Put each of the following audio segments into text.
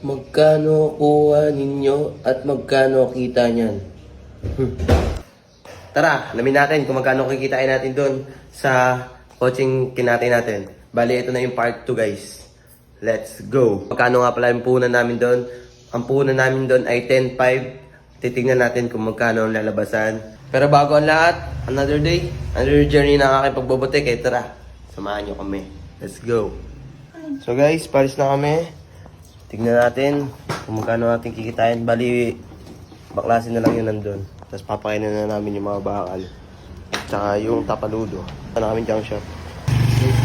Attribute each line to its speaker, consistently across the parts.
Speaker 1: Magkano kuha ninyo at magkano kita niyan? Tara, alamin natin kung magkano kikitain natin doon sa coaching kinatay natin. Bali, ito na yung part 2 guys. Let's go! Magkano nga pala yung puhunan namin doon? Ang puhunan namin doon ay 10.5. Titignan natin kung magkano ang lalabasan. Pero bago ang lahat, another day, another journey ng aking pagbobotek. Eh, tara, samahan nyo kami. Let's go! So guys, palis na kami. Tignan natin kung magkano natin kikitain. Bali, baklasin na lang yun nandun. Tapos papakainin na namin yung mga bakal. Tsaka yung tapaludo. Ito na kami junk shop.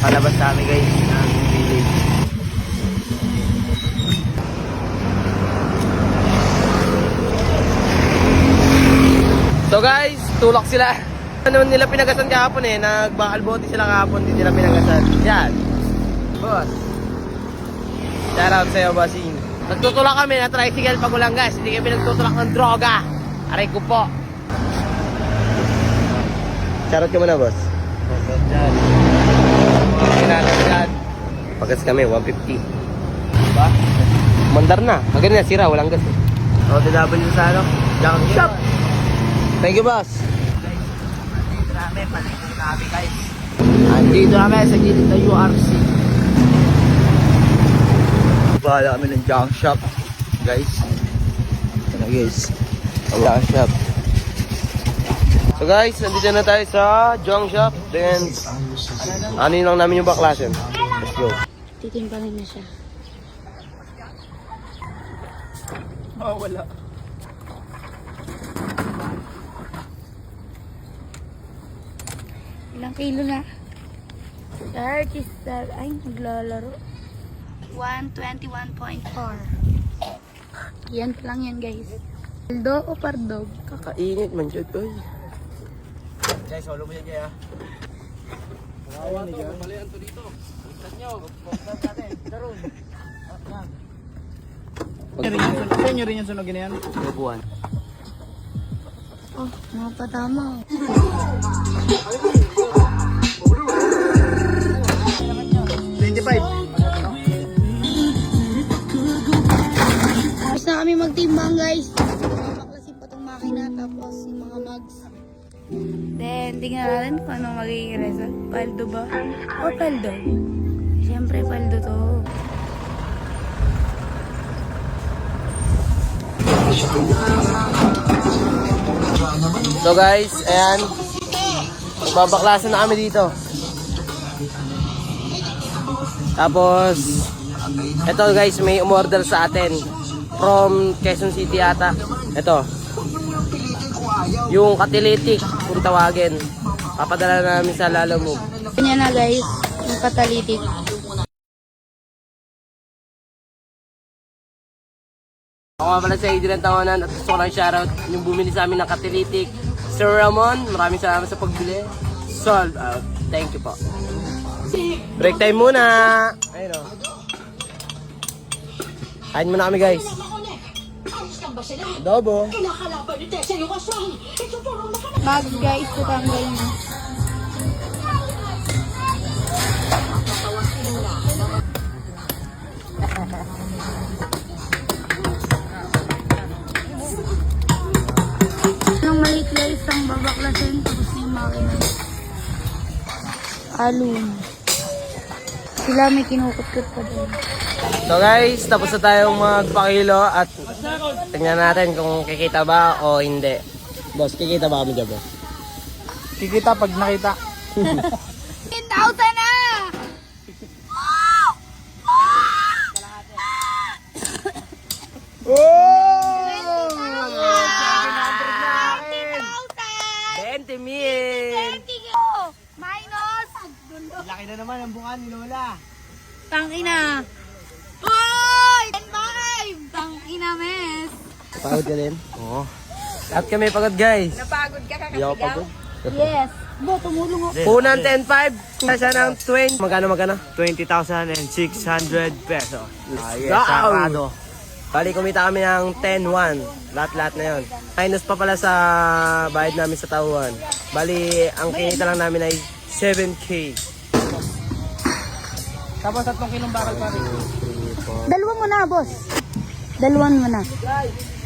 Speaker 1: Palabas na kami guys ng village. So guys, tulak sila. Ano nila pinagasan kahapon eh. Nagbakal bote sila kahapon. Hindi nila pinagasan. Yan. Boss. Shoutout sa'yo, bossing. Nagtutulak kami na tricycle pag walang gas. Hindi kami nagtutulak ng droga. Aray ko po. Shoutout ka muna, boss. Shoutout dyan. Kinala dyan. Pagas kami, 150. Diba? Mandar na. Maganda na, sira. Walang gas eh. OTW sa ano? Junk shop. Thank you, boss. Andito namin. Palengke kami, guys. Andito namin sa gilid na URC. Bahala kami ng junk shop, guys. Ito na guys, junk shop. So guys, nandito na tayo sa junk shop. Then, anin lang namin yung baklasin. Let's go.
Speaker 2: Titimpalan na siya.
Speaker 3: Oh, wala.
Speaker 2: Ilang kilo na? 37. Ay, naglalaro. 121.4. Yan pa lang yan, guys. Paldo o pardog?
Speaker 1: Kakainit man dyan, boy.
Speaker 3: Guys, solo mo yan, Jaya. Kawawa to, bumalian to dito. Buksan nyo. Buksan natin. Daron. Yan. Nyo rin yung sunogin na yan.
Speaker 1: Bubuan.
Speaker 2: Oh, mga patama. Tapos na kami magtimbang, guys. Baklasin pa itong makina, tapos yung mga mugs. Then, tingnan natin kung ano magiging result. Paldo ba? O paldo? Siyempre, paldo to.
Speaker 1: So guys, ayan. Magbabaklasan na kami dito. Tapos, ito guys, may umorder sa atin from Quezon City ata. Ito, yung catalytic kung tawagin. Papadala namin sa Lalamove.
Speaker 2: Ganyan na, guys, yung katalitik.
Speaker 1: Ako nga pala sa Adrian Tawanan at gusto ko lang shoutout yung bumili sa amin ng catalytic, Sir Ramon. Maraming salamat sa pagbili. Sold out. Thank you po. Break time muna. Ayun o. Kain muna kami guys. Adobo.
Speaker 2: Mugs, guys, tutanggal na. Nang maliit guys, ang babaklasin, tapos yung makina. Alun. Sila may kinukot-kot pa doon.
Speaker 1: So guys, tapos na tayong magpakilo at tingnan natin kung kikita ba o hindi. Boss, kikita ba kami dyan, boss?
Speaker 3: Kikita pag nakita.
Speaker 2: 10,000 na!
Speaker 3: Oh!
Speaker 1: 20 mil!
Speaker 2: Minus!
Speaker 3: Laki na naman ang bunga ni Lola.
Speaker 2: Tangina! Hoy! 10,500! Tangina, mes!
Speaker 1: Pagod ka din? Oo. At kami pagod guys.
Speaker 2: Napagod ka
Speaker 1: Hindi ako pagod.
Speaker 2: Yes! Bo, tumulong ako.
Speaker 1: Punan 10.5. Kasi ng 20. Magkano?
Speaker 3: 20,600 pesos.
Speaker 1: Yes, sarado. Bali, kumita kami ng 10-1. Lahat-lahat na yon. Minus pa pala sa bayad namin sa tauhan. Bali, ang kinita lang namin ay 7K.
Speaker 3: Tapos 3 kilong bakal pa rin.
Speaker 2: Dalawa mo na, boss. Dalwan mo na.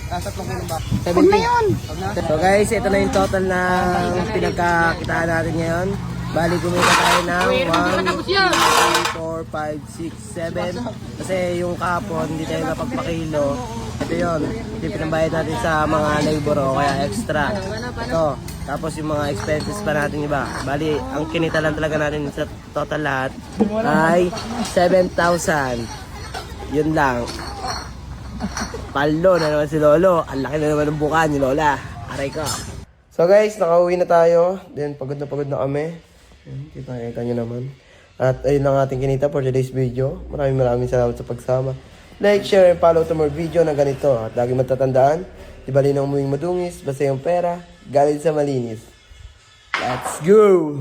Speaker 3: Tatlong kilo ba?
Speaker 2: Huwag na yun.
Speaker 1: So guys, ito na yung total na pinagkakitaan natin ngayon. Bali, kumita tayo ng 1, 2, 3, 4, 5, 6, 7. Kasi yung kahapon, hindi tayo napagpakilo. Ito yun, hindi pinambayad natin sa mga labor o kaya extra. Ito, tapos yung mga expenses pa natin iba. Bali, ang kinita lang talaga natin sa total lahat ay 7,000. Yun lang. Palo na naman si Lolo. Ang laki na naman ng buka ni Lola. Aray ko. So guys, nakauwi na tayo. Then pagod na kami. Kita nyo naman. At ayun lang ating kinita for today's video. Maraming salamat sa pagsama. Like, share, and follow to more video na ganito. At lagi matatandaan, di bali nang umuwing madungis, basta yung pera, galing sa malinis. Let's go!